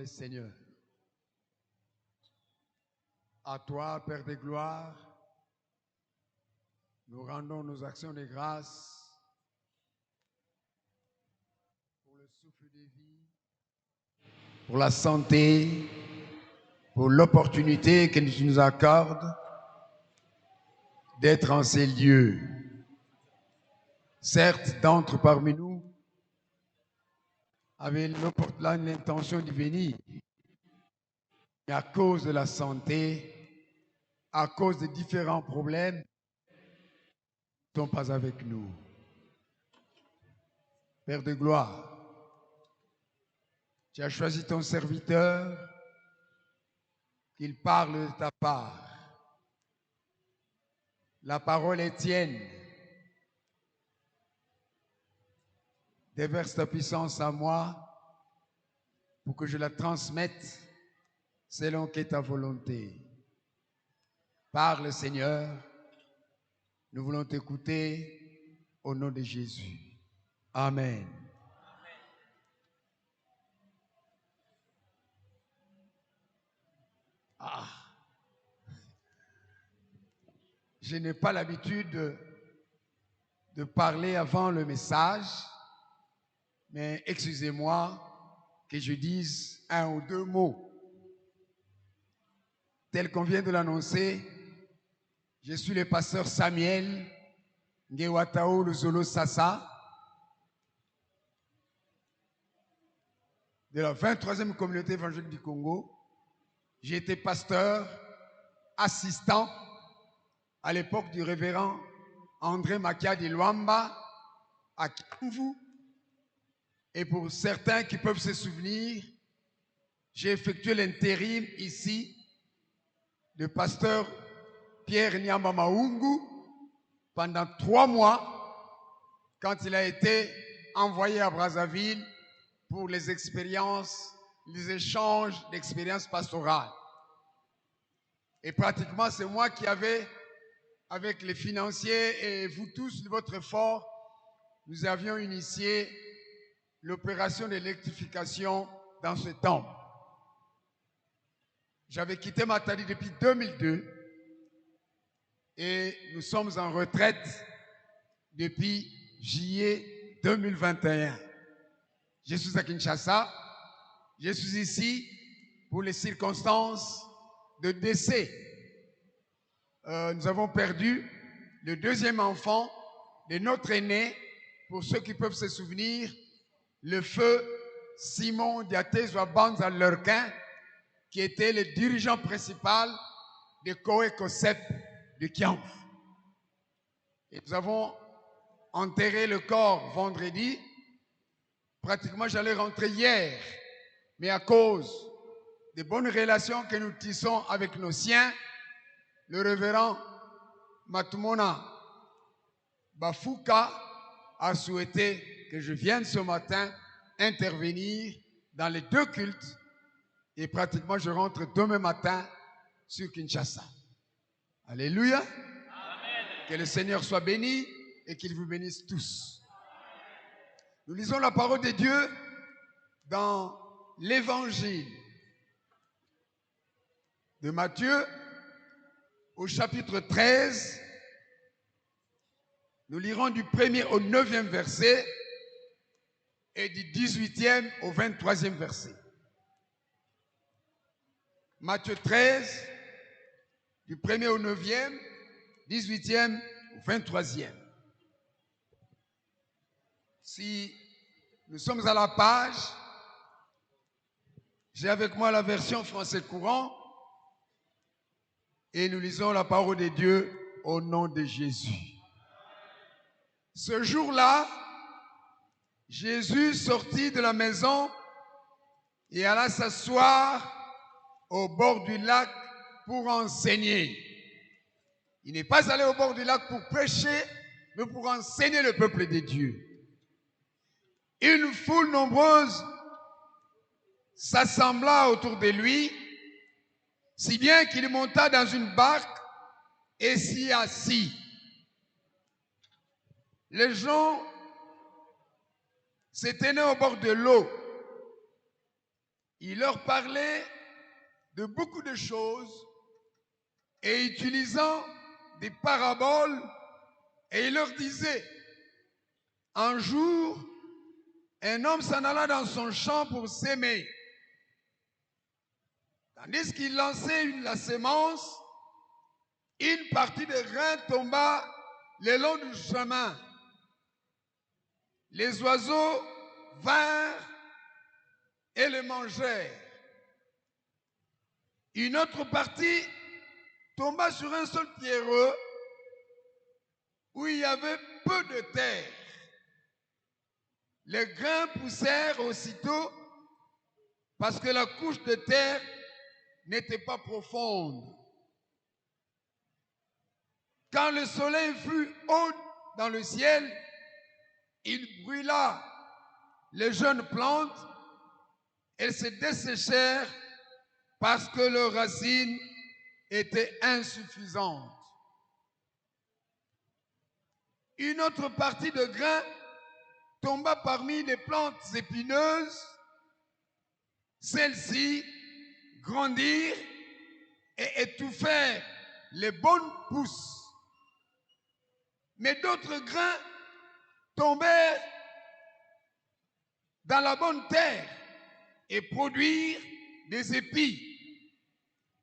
le Seigneur. À toi, Père de gloire, nous rendons nos actions de grâce pour le souffle de vie, pour la santé, pour l'opportunité que tu nous accordes d'être en ces lieux. Certes, d'entre parmi nous avaient l'intention de venir, mais à cause de la santé, à cause de différents problèmes, ils ne sont pas avec nous. Père de gloire, tu as choisi ton serviteur, qu'il parle de ta part. La parole est tienne. Déverse ta puissance à moi pour que je la transmette selon qu'est ta volonté. Parle, Seigneur, nous voulons t'écouter au nom de Jésus. Amen. Ah. Je n'ai pas l'habitude de parler avant le message, mais excusez-moi que je dise un ou deux mots. Tel qu'on vient de l'annoncer, je suis le pasteur Samuel Ngewatao Luzolo Sassa de la 23e communauté évangélique du Congo. J'ai été pasteur assistant à l'époque du révérend André Makia de Luamba à Kivu. Et pour certains qui peuvent se souvenir, j'ai effectué l'intérim ici de pasteur Pierre Nyamba Maungu pendant 3 mois quand il a été envoyé à Brazzaville pour les expériences, les échanges d'expériences pastorales. Et pratiquement, c'est moi qui avais, avec les financiers et vous tous, de votre effort, nous avions initié l'opération d'électrification dans ce temple. J'avais quitté Matadi depuis 2002 et nous sommes en retraite depuis juillet 2021. Je suis à Kinshasa. Je suis ici pour les circonstances de décès. Nous avons perdu le 2e enfant de notre aîné, pour ceux qui peuvent se souvenir, le feu Simon Diatezwa Banza Lurquin, qui était le dirigeant principal de Koé Kosep de Kiamf. Et nous avons enterré le corps vendredi. Pratiquement, j'allais rentrer hier, mais à cause des bonnes relations que nous tissons avec nos siens, le révérend Matumona Bafuka a souhaité que je vienne ce matin intervenir dans les 2 cultes et pratiquement je rentre demain matin sur Kinshasa. Alléluia. Amen. Que le Seigneur soit béni et qu'il vous bénisse tous. Nous lisons la parole de Dieu dans l'évangile de Matthieu au chapitre 13. Nous lirons du 1er au 9e verset et du 18e au 23e verset. Matthieu 13, du 1er au 9e, 18e au 23e. Si nous sommes à la page, j'ai avec moi la version français courant et nous lisons la parole de Dieu au nom de Jésus. Ce jour-là, Jésus sortit de la maison et alla s'asseoir au bord du lac pour enseigner. Il n'est pas allé au bord du lac pour prêcher, mais pour enseigner le peuple de Dieu. Une foule nombreuse s'assembla autour de lui, si bien qu'il monta dans une barque et s'y assit. Les gens s'éteignaient au bord de l'eau. Il leur parlait de beaucoup de choses et utilisant des paraboles, et il leur disait, un jour, un homme s'en alla dans son champ pour s'aimer. Tandis qu'il lançait la sémence, une partie des grains tomba le long du chemin. Les oiseaux vinrent et le mangèrent. Une autre partie tomba sur un sol pierreux où il y avait peu de terre. Les grains poussèrent aussitôt parce que la couche de terre n'était pas profonde. Quand le soleil fut haut dans le ciel, il brûla les jeunes plantes. Elles se desséchèrent parce que leurs racines étaient insuffisantes. Une autre partie de grains tomba parmi les plantes épineuses. Celles-ci grandirent et étouffèrent les bonnes pousses. Mais d'autres grains tombèrent dans la bonne terre et produirent des épis.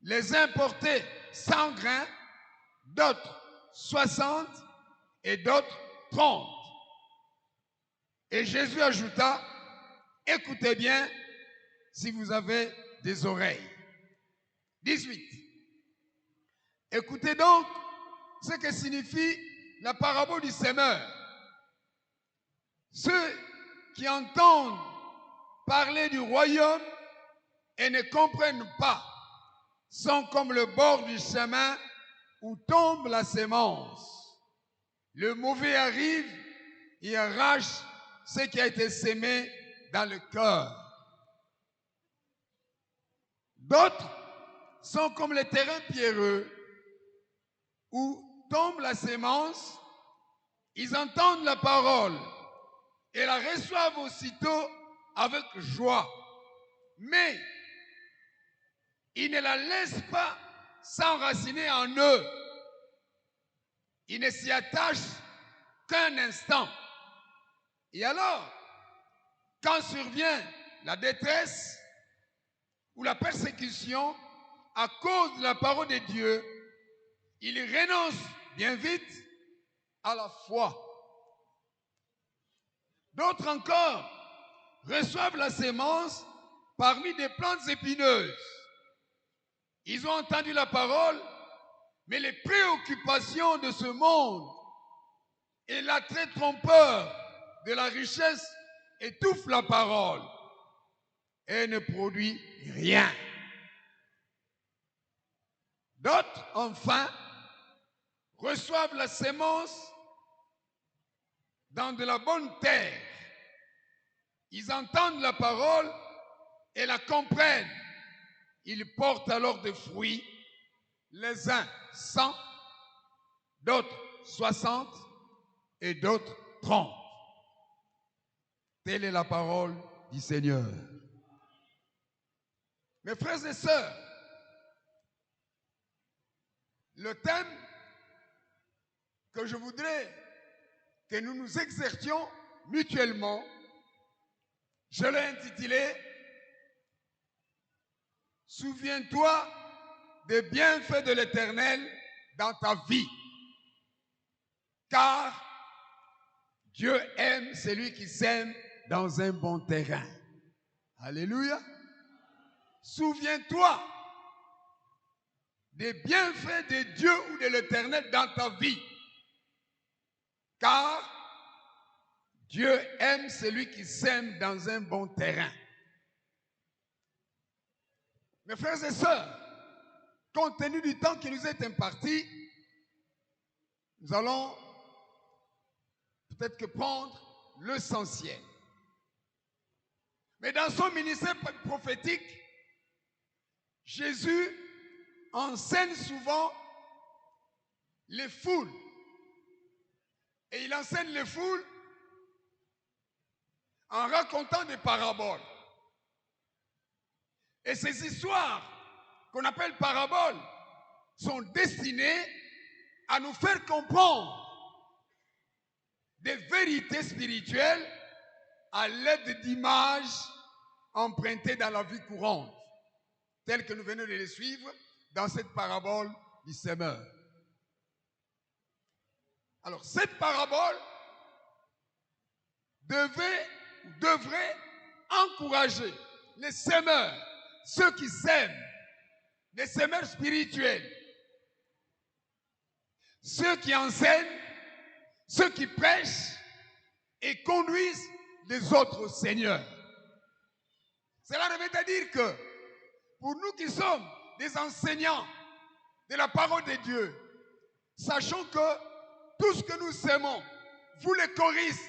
Les uns portaient 100 grains, d'autres 60 et d'autres 30. Et Jésus ajouta, écoutez bien si vous avez des oreilles. 18. Écoutez donc ce que signifie la parabole du semeur. Ceux qui entendent parler du royaume et ne comprennent pas sont comme le bord du chemin où tombe la sémence. Le mauvais arrive et arrache ce qui a été sémé dans le cœur. D'autres sont comme les terrains pierreux où tombe la sémence. Ils entendent la parole et la reçoivent aussitôt avec joie. Mais ils ne la laissent pas s'enraciner en eux. Ils ne s'y attachent qu'un instant. Et alors, quand survient la détresse ou la persécution à cause de la parole de Dieu, ils renoncent bien vite à la foi. D'autres encore reçoivent la sémence parmi des plantes épineuses. Ils ont entendu la parole, mais les préoccupations de ce monde et l'attrait trompeur de la richesse étouffent la parole et ne produit rien. D'autres, enfin, reçoivent la sémence dans de la bonne terre. Ils entendent la parole et la comprennent. Ils portent alors des fruits, les uns 100, d'autres 60 et d'autres 30. Telle est la parole du Seigneur. Mes frères et sœurs, le thème que je voudrais que nous nous exercions mutuellement, je l'ai intitulé « Souviens-toi des bienfaits de l'Éternel dans ta vie, car Dieu aime celui qui sème dans un bon terrain. » Alléluia. Souviens-toi des bienfaits de Dieu ou de l'Éternel dans ta vie, car Dieu aime celui qui sème dans un bon terrain. Mes frères et sœurs, compte tenu du temps qui nous est imparti, nous allons peut-être que prendre l'essentiel. Mais dans son ministère prophétique, Jésus enseigne souvent les foules. Et il enseigne les foules en racontant des paraboles. Et ces histoires qu'on appelle paraboles sont destinées à nous faire comprendre des vérités spirituelles à l'aide d'images empruntées dans la vie courante, telles que nous venons de les suivre dans cette parabole du semeur. Alors, cette parabole devrait encourager les semeurs, ceux qui sèment, les semeurs spirituels, ceux qui enseignent, ceux qui prêchent et conduisent les autres seigneurs. Cela veut dire que pour nous qui sommes des enseignants de la parole de Dieu, sachons que tout ce que nous sémons, vous les choristes,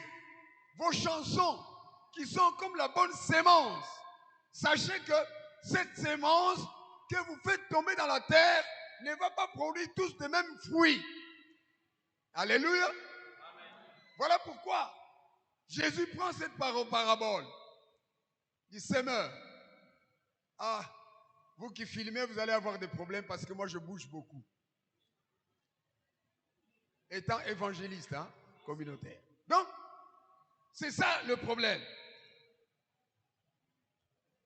vos chansons qui sont comme la bonne sémence, sachez que cette sémence que vous faites tomber dans la terre ne va pas produire tous les mêmes fruits. Alléluia. Amen. Voilà pourquoi Jésus prend cette parabole du semeur. Ah, vous qui filmez, vous allez avoir des problèmes parce que moi je bouge beaucoup. Étant évangéliste, communautaire. Donc, c'est ça le problème.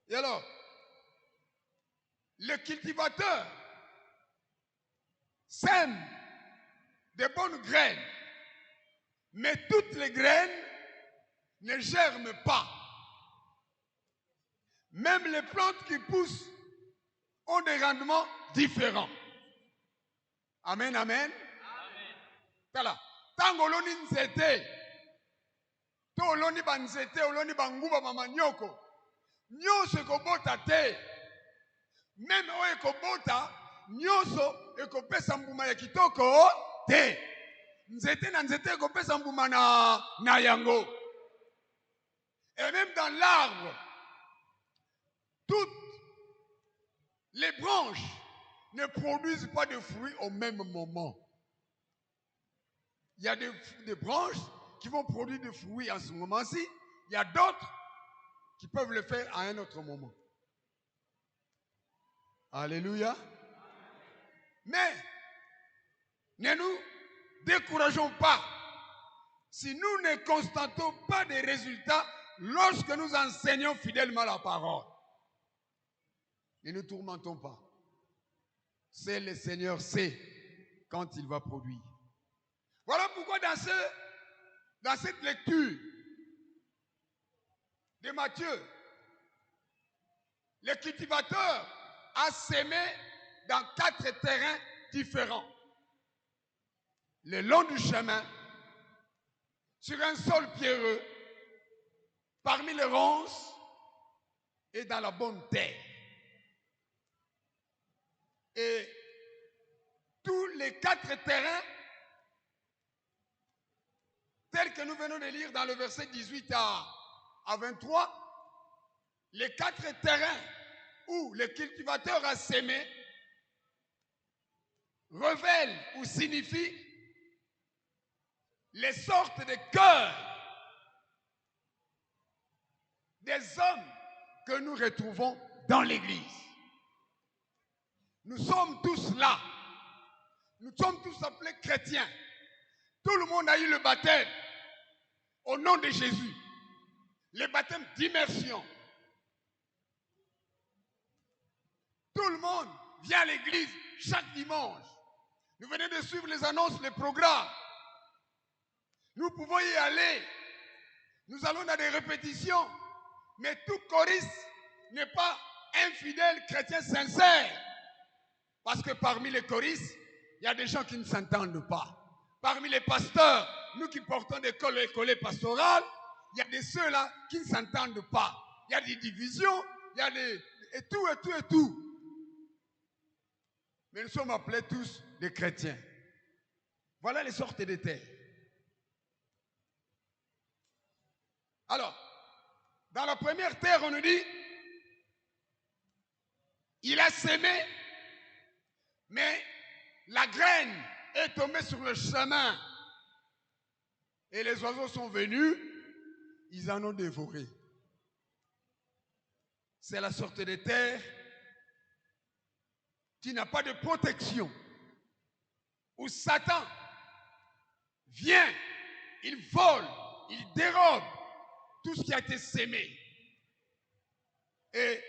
Et alors, le cultivateur sème des bonnes graines, mais toutes les graines ne germent pas. Même les plantes qui poussent ont des rendements différents. Amen, amen. Voilà. Tant oloni nzete, to oloni banzete, oloni banguba mamanyoko, nyonso ekobota te. Même oyo ekobota, nyonso ekopesa mbuma ya kitoko te. Nzete na nzete ekopesa mbuma na yango. Et même dans l'arbre, toutes les branches ne produisent pas de fruits au même moment. Il y a des branches qui vont produire des fruits en ce moment-ci. Il y a d'autres qui peuvent le faire à un autre moment. Alléluia. Mais ne nous décourageons pas si nous ne constatons pas des résultats lorsque nous enseignons fidèlement la parole. Ne nous tourmentons pas. C'est le Seigneur sait quand il va produire. Voilà pourquoi dans cette lecture de Matthieu, le cultivateur a sémé dans 4 terrains différents. Le long du chemin, sur un sol pierreux, parmi les ronces et dans la bonne terre. Et tous les 4 terrains, tels que nous venons de lire dans le verset 18 à 23, les 4 terrains où le cultivateur a sémé révèlent ou signifient les sortes de cœurs des hommes que nous retrouvons dans l'Église. Nous sommes tous là. Nous sommes tous appelés chrétiens. Tout le monde a eu le baptême au nom de Jésus. Le baptême d'immersion. Tout le monde vient à l'église chaque dimanche. Nous venons de suivre les annonces, les programmes. Nous pouvons y aller. Nous allons dans des répétitions. Mais tout choriste n'est pas un fidèle chrétien sincère. Parce que parmi les choristes, il y a des gens qui ne s'entendent pas. Parmi les pasteurs, nous qui portons des collets pastorales, il y a des ceux-là qui ne s'entendent pas. Il y a des divisions, il y a des... et tout. Mais nous sommes appelés tous des chrétiens. Voilà les sortes de terres. Alors, dans la première terre, on nous dit, il a sémé, mais la graine est tombée sur le chemin. Et les oiseaux sont venus, ils en ont dévoré. C'est la sorte de terre qui n'a pas de protection, où Satan vient, il vole, il dérobe tout ce qui a été sémé. Et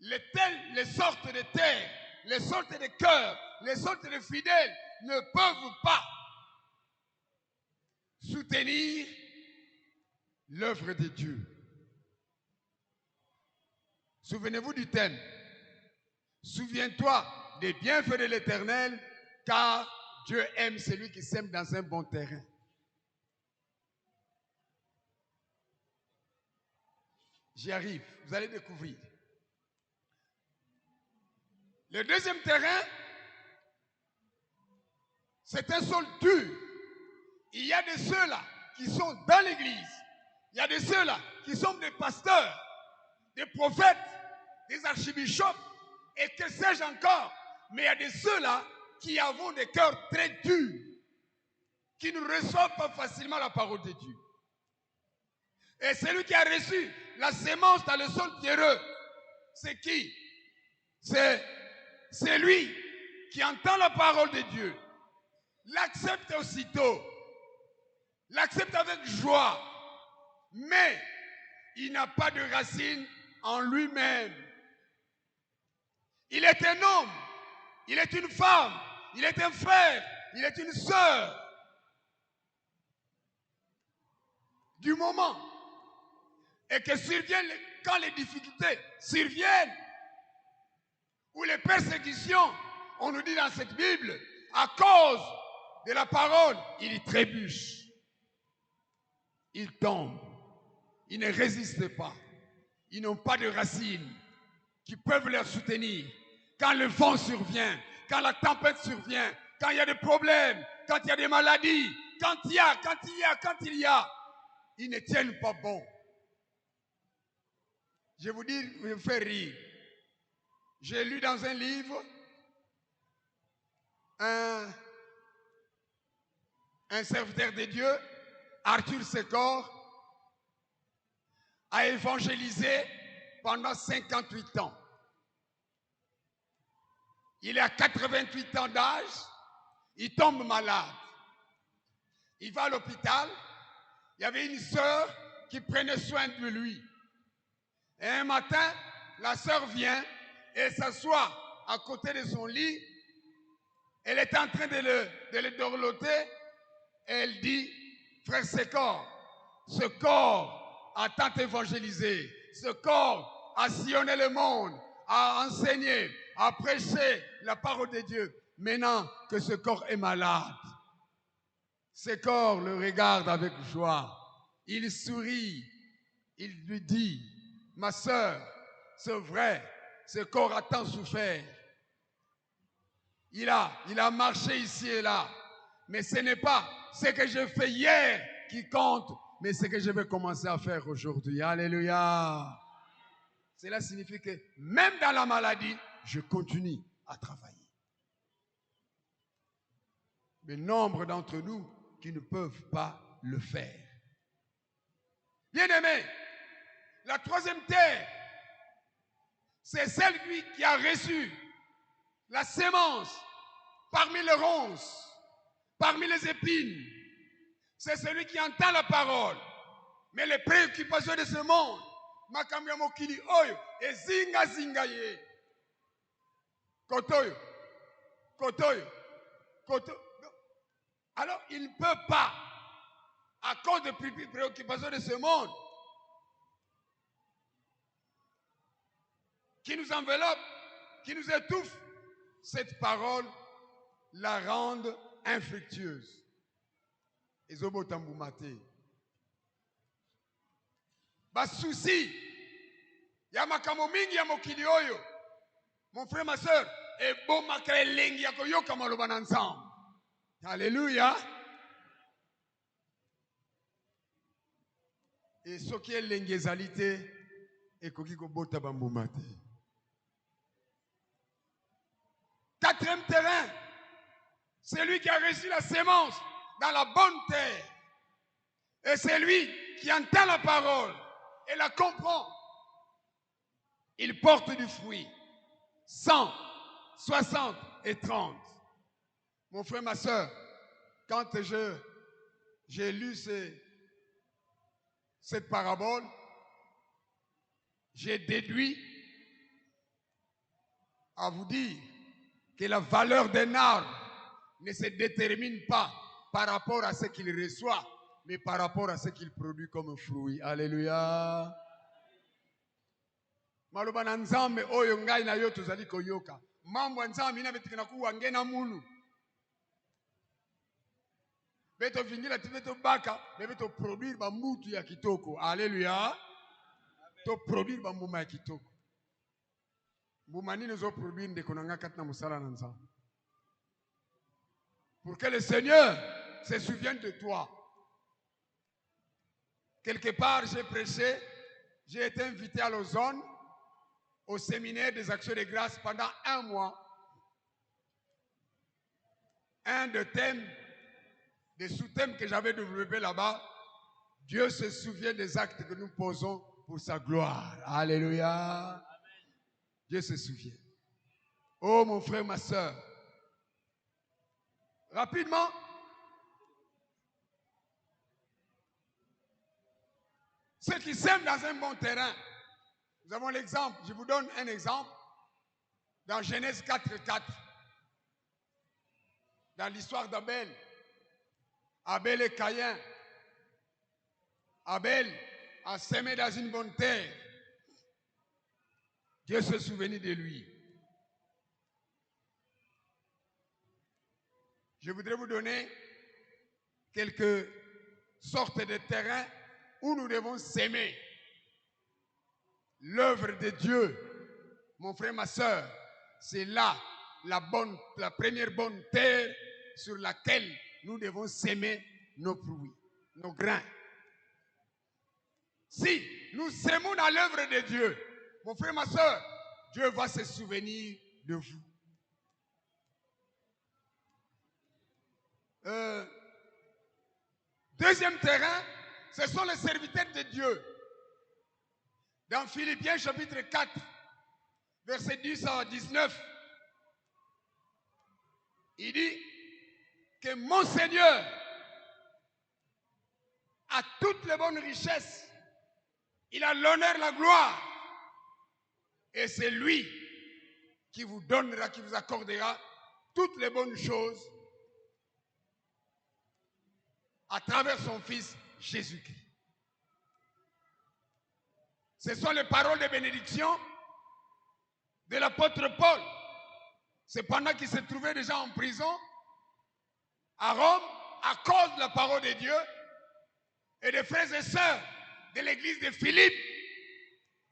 les sortes de terre, les sortes de cœurs, les sortes de fidèles ne peuvent pas soutenir l'œuvre de Dieu. Souvenez-vous du thème. Souviens-toi des bienfaits de l'Éternel, car Dieu aime celui qui sème dans un bon terrain. J'y arrive, vous allez découvrir. Le deuxième terrain, c'est un sol dur. Il y a de ceux-là qui sont dans l'église. Il y a de ceux-là qui sont des pasteurs, des prophètes, des archibishops, et que sais-je encore. Mais il y a de ceux-là qui avons des cœurs très durs, qui ne reçoivent pas facilement la parole de Dieu. Et celui qui a reçu la sémence dans le sol pierreux, c'est qui? C'est lui qui entend la parole de Dieu, l'accepte aussitôt, l'accepte avec joie, mais il n'a pas de racine en lui-même. Il est un homme, il est une femme, il est un frère, il est une sœur. Du moment et que surviennent, quand les difficultés surviennent, ou les persécutions, on nous dit dans cette Bible, à cause de la parole, il trébuche, il tombe, ils ne résistent pas, ils n'ont pas de racines qui peuvent les soutenir. Quand le vent survient, quand la tempête survient, quand il y a des problèmes, quand il y a des maladies, quand il y a, ils ne tiennent pas bon. Je vous dis, je me fais rire. J'ai lu dans un livre un serviteur de Dieu, Arthur Secor, a évangélisé pendant 58 ans. Il a 88 ans d'âge, il tombe malade. Il va à l'hôpital, il y avait une sœur qui prenait soin de lui. Et un matin, la sœur vient et s'assoit à côté de son lit. Elle est en train de le dorloter et elle dit, frère Secor, ce corps a tant évangélisé, ce corps a sillonné le monde, a enseigné, a prêché la parole de Dieu. Maintenant que ce corps est malade, Secor le regarde avec joie. Il sourit, il lui dit, ma sœur, c'est vrai, ce corps a tant souffert. Il a marché ici et là. Mais ce n'est pas ce que j'ai fait hier qui compte, mais ce que je vais commencer à faire aujourd'hui. Alléluia. Cela signifie que même dans la maladie, je continue à travailler. Mais nombre d'entre nous qui ne peuvent pas le faire. Bien-aimés, la troisième terre, c'est celle qui a reçu la sémence parmi les ronces, parmi les épines. C'est celui qui entend la parole. Mais les préoccupations de ce monde, makambo ya mokili oyo, ezinga zinga ye. Kotoyo, kotoyo, kotoyo. Alors, il ne peut pas, à cause des préoccupations de ce monde, qui nous enveloppe, qui nous étouffe, cette parole la rende infructueuse. Ezobotamboumate. Basusi, ya makambo mingi ya mokili oyo, mon frère, ma soeur, et bon makre lengi ya koyoka maloba na nzambe. Alléluia. Et ce qui est l'engezalité et kokiko bota bambumate. Quatrième terrain, c'est lui qui a reçu la sémence dans la bonne terre. Et c'est lui qui entend la parole et la comprend. Il porte du fruit 100, 60 et 30. Mon frère, ma soeur, quand j'ai lu cette parabole, j'ai déduit à vous dire que la valeur d'un arbre ne se détermine pas par rapport à ce qu'il reçoit, mais par rapport à ce qu'il produit comme fruit. Alléluia. Maloba na nzambe oyo ngai na yo tozali koyoka. Mambo ya nzambe ina betikana kuwa ngena munu. Beto vingila tibeto baka, beto produire ba mutu ya kitoko. Alléluia. To produire ba mbuma ya kitoko. Mbuma nini zo produire ndeko nanga katina musala na nzambe. Pour que le Seigneur se souvienne de toi. Quelque part, j'ai prêché, j'ai été invité à l'Ozone, au séminaire des actions de grâce pendant 1 mois. Un des thèmes, des sous-thèmes que j'avais développés là-bas, Dieu se souvient des actes que nous posons pour sa gloire. Alléluia. Dieu se souvient. Oh mon frère, ma soeur. Rapidement. Ceux qui sèment dans un bon terrain. Nous avons l'exemple. Je vous donne un exemple. Dans Genèse 4:4. Dans l'histoire d'Abel. Abel et Caïn. Abel a semé dans une bonne terre. Dieu se souvenait de lui. Je voudrais vous donner quelques sortes de terrains où nous devons s'aimer. L'œuvre de Dieu, mon frère, ma soeur, c'est là la première bonne terre sur laquelle nous devons s'aimer nos fruits, nos grains. Si nous s'aimons dans l'œuvre de Dieu, mon frère, ma soeur, Dieu va se souvenir de vous. Deuxième terrain, ce sont les serviteurs de Dieu. Dans Philippiens chapitre 4, versets 10 à 19, il dit que mon Seigneur a toutes les bonnes richesses. Il a l'honneur, la gloire. Et c'est lui qui vous donnera, qui vous accordera toutes les bonnes choses à travers son Fils Jésus-Christ. Ce sont les paroles de bénédiction de l'apôtre Paul. C'est pendant qu'il se trouvait déjà en prison à Rome à cause de la parole de Dieu et des frères et sœurs de l'église de Philippe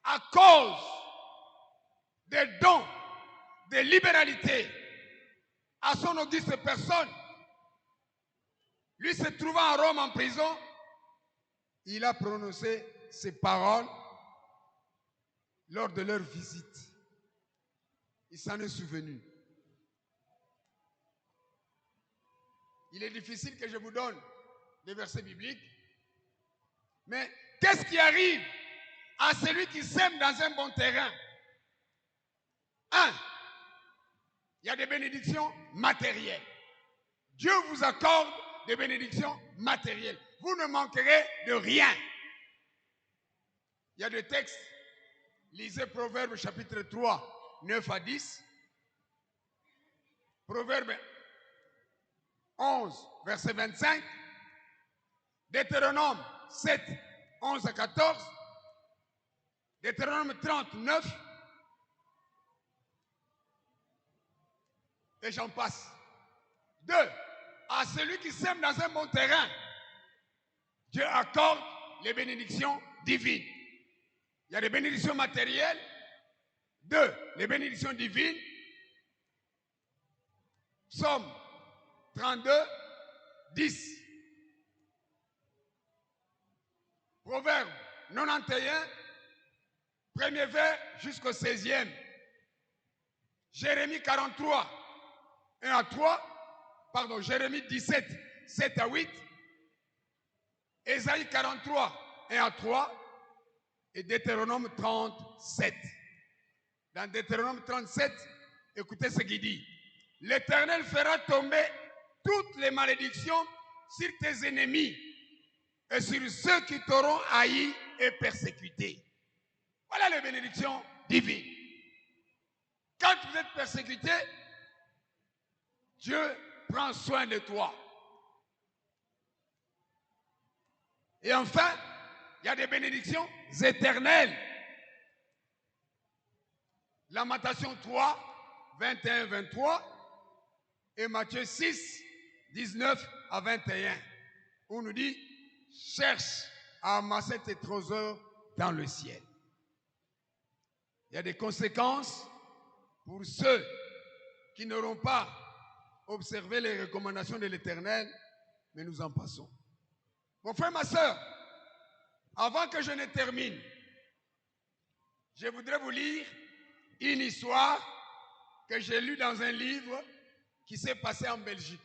à cause des dons, des libéralités à son auguste personne. Lui se trouvant à Rome en prison, il a prononcé ces paroles lors de leur visite. Il s'en est souvenu. Il est difficile que je vous donne des versets bibliques, mais qu'est-ce qui arrive à celui qui sème dans un bon terrain? Il y a des bénédictions matérielles. Dieu vous accorde des bénédictions matérielles. Vous ne manquerez de rien. Il y a des textes. Lisez Proverbes chapitre 3, 9 à 10. Proverbes 11, verset 25. Deutéronome 7, 11 à 14. Deutéronome 39. Et j'en passe. 2. À celui qui sème dans un bon terrain, Dieu accorde les bénédictions divines. Il y a des bénédictions matérielles. 2. Les bénédictions divines. Psaume 32, 10. Proverbe 91, premier vers jusqu'au 16e. Jérémie 43, 1 à 3. Pardon, Jérémie 17, 7 à 8. Ésaïe 43, 1 à 3. Et Deutéronome 37. Dans Deutéronome 37, Écoutez ce qu'il dit. L'Éternel fera tomber toutes les malédictions sur tes ennemis et sur ceux qui t'auront haï et persécuté. Voilà les bénédictions divines. Quand vous êtes persécuté, Dieu prend soin de toi. Et enfin, il y a des bénédictions éternelles. Lamentation 3, 21, 23 et Matthieu 6, 19 à 21. On nous dit, cherche à amasser tes trésors dans le ciel. Il y a des conséquences pour ceux qui n'auront pas observé les recommandations de l'Éternel, mais nous en passons. Mon frère, ma soeur, avant que je ne termine, je voudrais vous lire une histoire que j'ai lue dans un livre qui s'est passé en Belgique.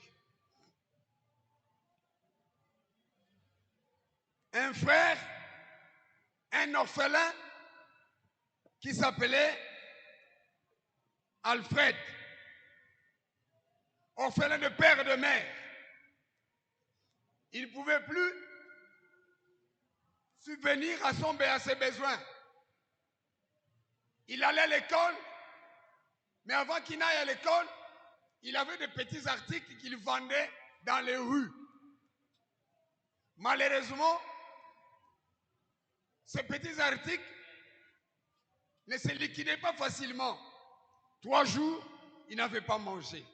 Un frère, un orphelin qui s'appelait Alfred, orphelin de père et de mère. Il ne pouvait plus subvenir à ses besoins. Il allait à l'école, mais avant qu'il n'aille à l'école, il avait des petits articles qu'il vendait dans les rues. Malheureusement, ces petits articles ne se liquidaient pas facilement. 3 jours, il n'avait pas mangé.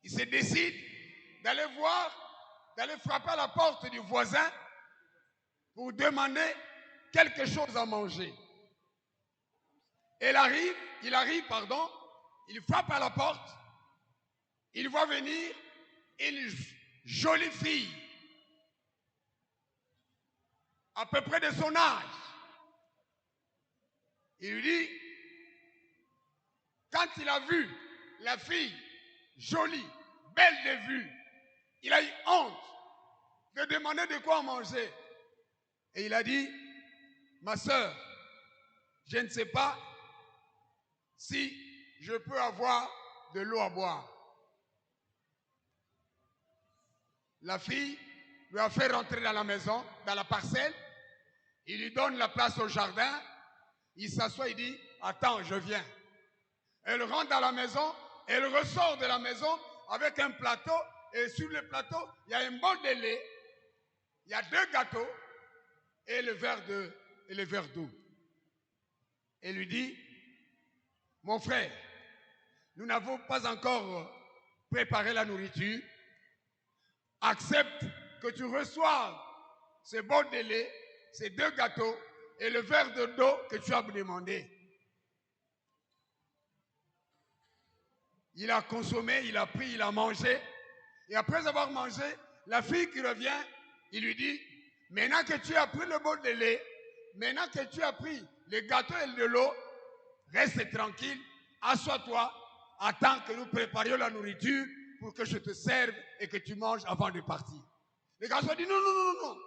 Il se décide d'aller d'aller frapper à la porte du voisin pour demander quelque chose à manger. Il arrive, il frappe à la porte, il voit venir une jolie fille, à peu près de son âge. Il lui dit, quand il a vu la fille jolie, belle de vue, il a eu honte de demander de quoi manger. Et il a dit, ma soeur, je ne sais pas si je peux avoir de l'eau à boire. La fille lui a fait rentrer dans la maison, dans la parcelle. Il lui donne la place au jardin. Il s'assoit, il dit, attends, je viens. Elle rentre dans la maison, elle ressort de la maison avec un plateau. Et sur le plateau, il y a un bol de lait, il y a 2 gâteaux et le verre d'eau. Elle lui dit, mon frère, nous n'avons pas encore préparé la nourriture. Accepte que tu reçoives ce bol de lait, ces 2 gâteaux et le verre d'eau que tu as demandé. Il a consommé, il a pris, il a mangé. Et après avoir mangé, la fille qui revient, il lui dit, maintenant que tu as pris le bol de lait, maintenant que tu as pris le gâteau et de l'eau, reste tranquille, assois-toi, attends que nous préparions la nourriture pour que je te serve et que tu manges avant de partir. Le garçon dit, non, non, non, non, non.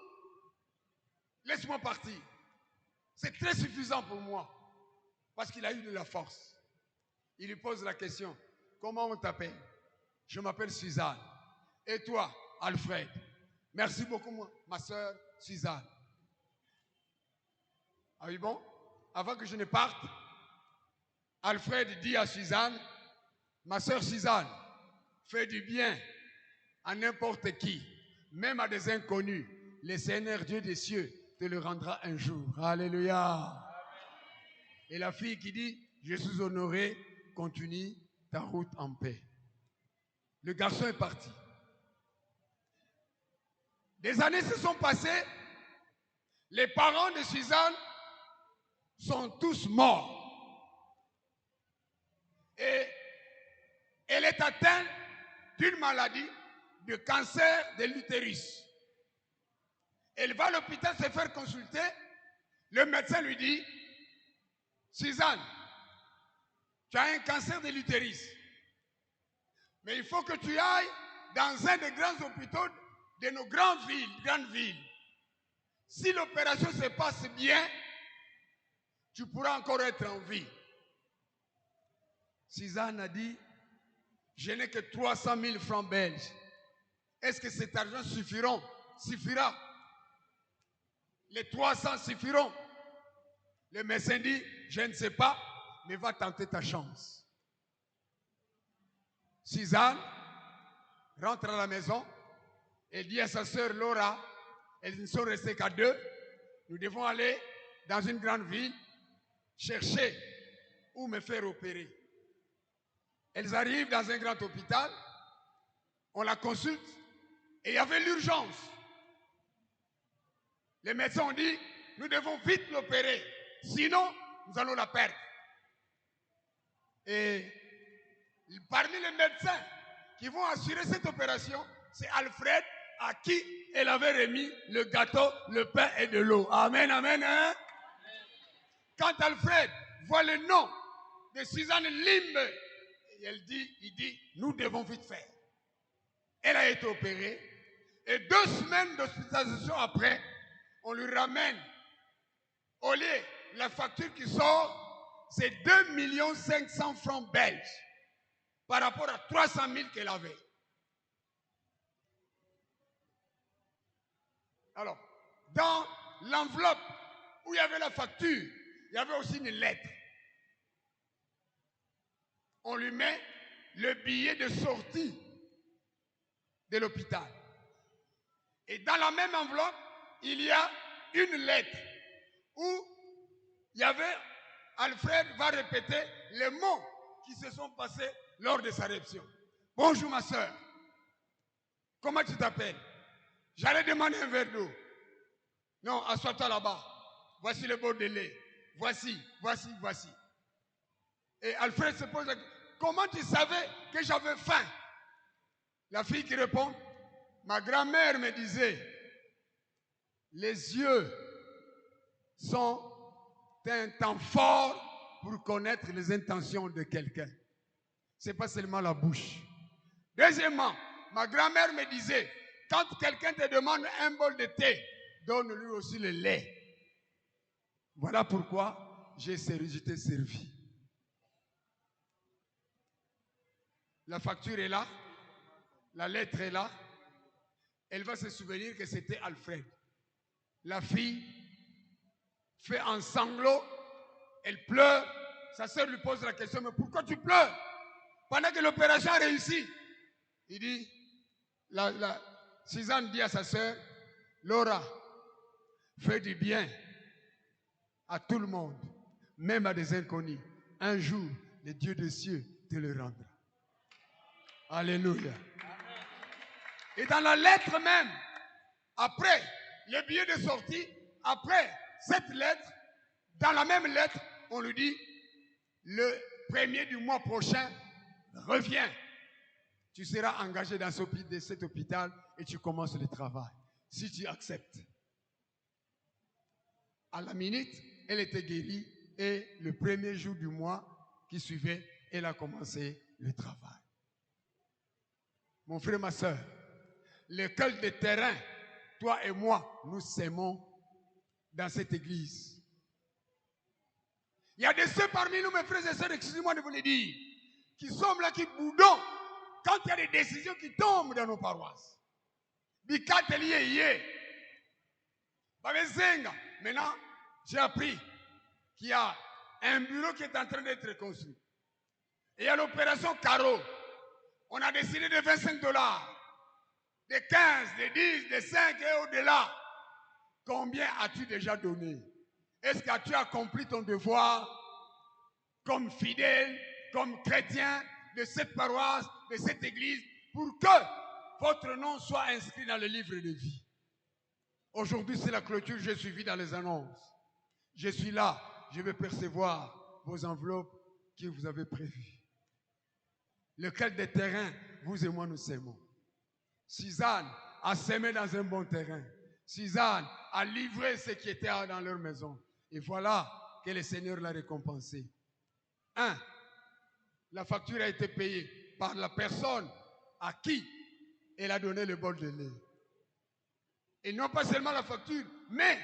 Laisse-moi partir. C'est très suffisant pour moi. Parce qu'il a eu de la force. Il lui pose la question, comment on t'appelle? Je m'appelle Suzanne. Et toi, Alfred? Merci beaucoup, ma soeur Suzanne. Ah oui, bon? Avant que je ne parte, Alfred dit à Suzanne, ma soeur Suzanne, fais du bien à n'importe qui, même à des inconnus. Le Seigneur Dieu des cieux te le rendra un jour. Alléluia. Et la fille qui dit, je suis honoré, continue ta route en paix. Le garçon est parti. Des années se sont passées. Les parents de Suzanne sont tous morts. Et elle est atteinte d'une maladie de cancer de l'utérus. Elle va à l'hôpital se faire consulter. Le médecin lui dit, Suzanne, tu as un cancer de l'utérus. Mais il faut que tu ailles dans un des grands hôpitaux de nos grandes villes. Si l'opération se passe bien, tu pourras encore être en vie. Suzanne a dit, je n'ai que 300 000 francs belges. Est-ce que cet argent suffira? Les 300 suffiront? Le médecin dit, je ne sais pas, mais va tenter ta chance. Suzanne rentre à la maison et dit à sa sœur Laura, elles ne sont restées qu'à deux, nous devons aller dans une grande ville chercher où me faire opérer. Elles arrivent dans un grand hôpital, on la consulte et il y avait l'urgence. Les médecins ont dit, nous devons vite l'opérer, sinon nous allons la perdre. Et parmi les médecins qui vont assurer cette opération, c'est Alfred à qui elle avait remis le gâteau, le pain et de l'eau. Amen, amen, hein? Quand Alfred voit le nom de Suzanne Limbe, il dit, nous devons vite faire. Elle a été opérée et 2 semaines d'hospitalisation après, on lui ramène, au lieu, la facture qui sort, c'est 2 500 000 francs belges par rapport à 300 000 qu'elle avait. Alors, dans l'enveloppe où il y avait la facture, il y avait aussi une lettre. On lui met le billet de sortie de l'hôpital. Et dans la même enveloppe, il y a une lettre où il y avait, Alfred va répéter les mots qui se sont passés lors de sa réception. Bonjour ma soeur, comment tu t'appelles? J'allais demander un verre d'eau. Non, assois-toi là-bas. Voici le bol de lait. Voici. Et Alfred se pose la question, comment tu savais que j'avais faim? La fille qui répond, ma grand-mère me disait, les yeux sont un temps fort pour connaître les intentions de quelqu'un. Ce n'est pas seulement la bouche. Deuxièmement, ma grand-mère me disait, quand quelqu'un te demande un bol de thé, donne-lui aussi le lait. Voilà pourquoi je t'ai servi. La facture est là, la lettre est là. Elle va se souvenir que c'était Alfred. La fille fait un sanglot, elle pleure. Sa sœur lui pose la question, mais pourquoi tu pleures? Pendant que l'opération a réussi. Il dit, Suzanne dit à sa sœur, Laura, fais du bien à tout le monde, même à des inconnus. Un jour, le Dieu des cieux te le rendra. Alléluia. Et dans la lettre même, après le billet de sortie, après cette lettre, dans la même lettre, on lui dit, le 1er du mois prochain, reviens. Tu seras engagé dans cet hôpital et tu commences le travail. Si tu acceptes. À la minute, elle était guérie et le 1er jour du mois qui suivait, elle a commencé le travail. Mon frère, ma soeur, le cœur de terrain, toi et moi, nous s'aimons dans cette église. Il y a des ceux parmi nous, mes frères et sœurs, excusez-moi de vous le dire, qui sont là, qui boudons quand il y a des décisions qui tombent dans nos paroisses. Maintenant, j'ai appris qu'il y a un bureau qui est en train d'être construit. Et il y a l'opération Caro. On a décidé de $25, de 15, de 10, de 5 et au-delà. Combien as-tu déjà donné? Est-ce que tu as accompli ton devoir comme fidèle, comme chrétien de cette paroisse, de cette église, pour que votre nom soit inscrit dans le livre de vie? Aujourd'hui, c'est la clôture, j'ai suivi dans les annonces. Je suis là, je vais percevoir vos enveloppes que vous avez prévues. Lequel des terrains, vous et moi, nous s'aimons. Suzanne a semé dans un bon terrain. Suzanne a livré ce qui était dans leur maison. Et voilà que le Seigneur l'a récompensé. 1. La facture a été payée par la personne à qui elle a donné le bol de lait. Et non pas seulement la facture, mais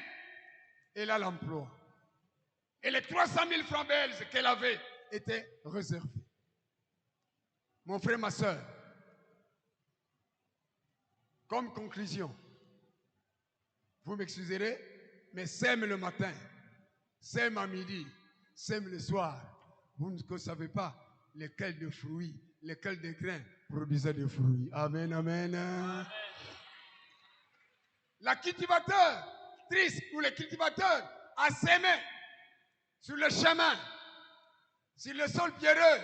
elle a l'emploi. Et les 300 000 francs belges qu'elle avait étaient réservés. Mon frère, ma soeur, comme conclusion, vous m'excuserez, mais sème le matin, sème à midi, sème le soir. Vous ne savez pas lesquels de fruits, lesquels de grains produisaient des fruits. Amen, amen. Amen. La cultivatrice ou le cultivateur a sémé sur le chemin, sur le sol pierreux,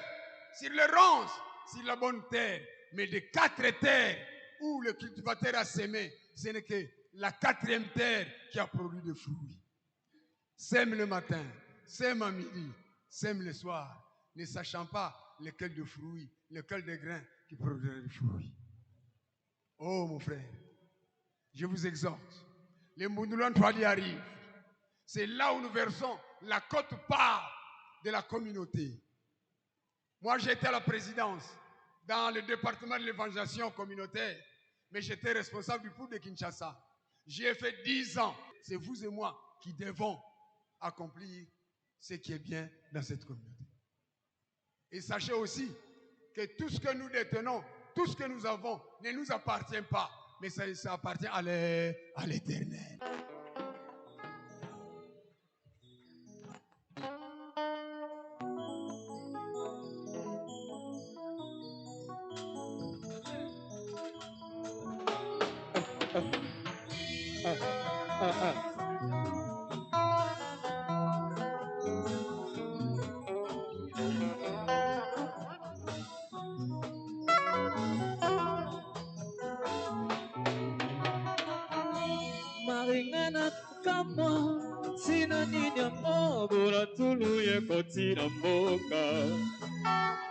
sur le ronce, sur la bonne terre. Mais de 4 terres où le cultivateur a sémé, ce n'est que la 4e terre qui a produit des fruits. Sème le matin, sème à midi, sème le soir, ne sachant pas lesquels de fruits, lesquels de grains qui produiraient des fruits. Oh mon frère, je vous exhorte, les Mounoulan Touali arrivent. C'est là où nous versons la quote-part de la communauté. Moi, j'étais à la présidence dans le département de l'évangélisation communautaire, mais j'étais responsable du pôle de Kinshasa. J'y ai fait 10 ans. C'est vous et moi qui devons accomplir ce qui est bien dans cette communauté. Et sachez aussi que tout ce que nous détenons, tout ce que nous avons ne nous appartient pas, mais ça appartient à l'Éternel. Maringana kama sina nini mobula tuluye kotina mboka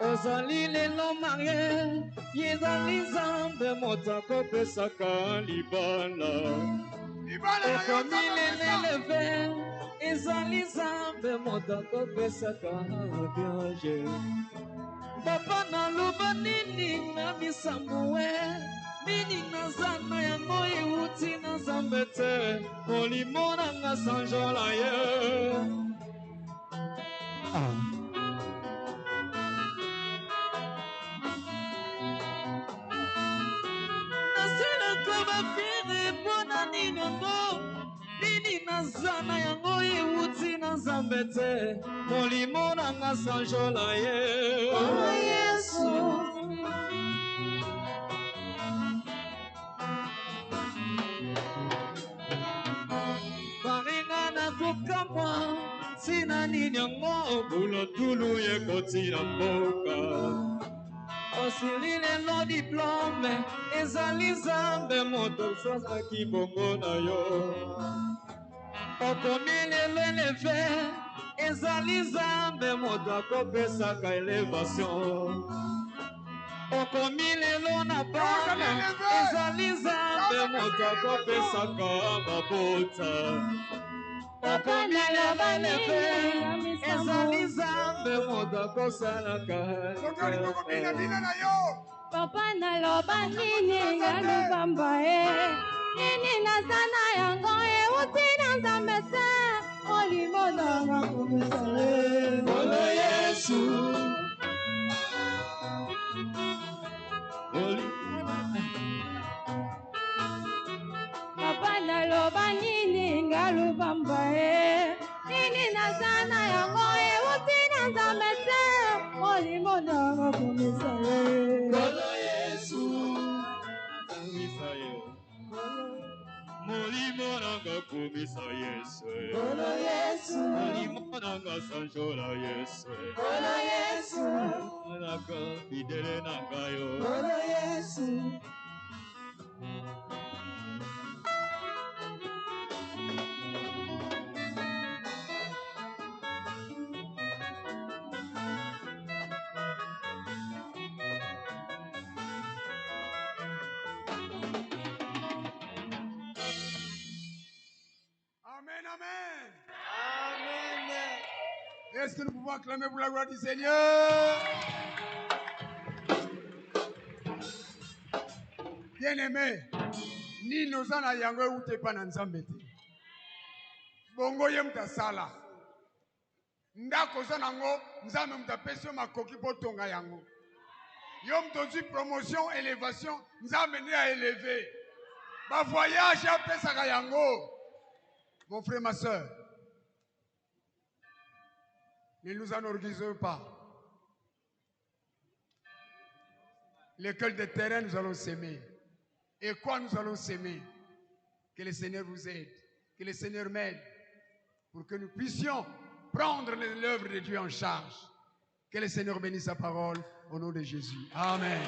ozali lelo marie yezali nzambe moto akopesaka libala okomi leleleve ezali nzambe moto akopesaka biage papa naloba nini na bisamboe nini nazana yango euti na nzambe te molimo nanga sanjola ye nasilaka bafire mpona nini yango nini nazana yango euti na nzambe te molimo nanga sanjola ye yesu kokamwa sina nini yango bulotulu ye kotina mboka osili lelo diplome ezali nzambe moto osazaki bongo na yo okomi lelo eleve ezali nzambe moto akopesaka elevation okomi lelo na bana ezali nzambe moto akopesaka mabota okomi lelelefe ezali nzambe moto akosalaka papa naloba nini nga lubamba e nini nazana yango euti na nzambe te molimo nanga komisale olo yesu papa naloba nini nga lubamba e nini nazana yango euti na nzambe te molimo nanga komisale olo yesu molimo nanga komisa yesu olo yesu molimo nanga sanjola yesu olo yesu nanga fidele nanga yo olo yesu Amen, amen. Amen. Est-ce que nous pouvons acclamer pour la gloire du Seigneur? Bien-aimé, ni nos ana yango ute pa na nzambe te. Bongo ye mutasala. Ndako za nango nzambe mutapesi makoki po tonga yango. Yom Tozu, promotion, élévation, nous a amené à élever. Ma voyage à Pesagayango. Mon frère, ma soeur, ne nous enorgueillissons pas. L'école de terrain, nous allons s'aimer. Et quoi nous allons s'aimer? Que le Seigneur vous aide. Que le Seigneur m'aide. Pour que nous puissions prendre l'œuvre de Dieu en charge. Que le Seigneur bénisse sa parole au nom de Jésus. Amen.